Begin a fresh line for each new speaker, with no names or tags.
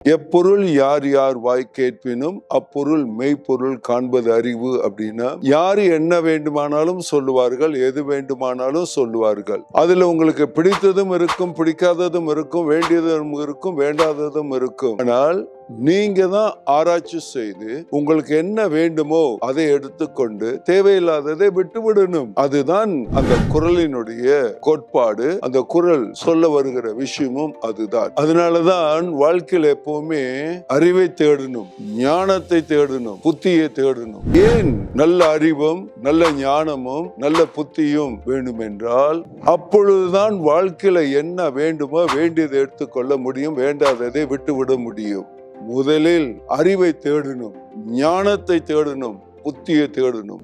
எப்பொருள் யார் யார் வாய் கேட்பினும் அப்பொருள் மெய்ப்பொருள் காண்பது அறிவு அப்படின்னா, யாரு என்ன வேண்டுமானாலும் சொல்லுவார்கள், எது வேண்டுமானாலும் சொல்லுவார்கள். அதுல உங்களுக்கு பிடித்ததும் இருக்கும், பிடிக்காததும் இருக்கும், வேண்டியதும் இருக்கும், வேண்டாததும் இருக்கும். ஆனால் நீங்க தான் ஆராய்ச்சி செய்து உங்களுக்கு என்ன வேண்டுமோ அதை எடுத்துக்கொண்டு தேவையில்லாததை விட்டுவிடணும். அதுதான் அந்த குறளினுடைய கோட்பாடு. அந்த குறள் சொல்ல வருகிற விஷயமும் அதுதான். அதனாலதான் வாழ்க்கையில எப்பவுமே அறிவை தேடணும், ஞானத்தை தேடணும், புத்தியை தேடணும். ஏன் நல்ல அறிவும் நல்ல ஞானமும் நல்ல புத்தியும் வேண்டும் என்றால், அப்பொழுதுதான் வாழ்க்கையில என்ன வேண்டுமோ வேண்டியதை எடுத்துக்கொள்ள முடியும், வேண்டாததை விட்டுவிட முடியும். முதலில் அறிவை தேடணும், ஞானத்தை தேடணும், புத்தியை தேடணும்.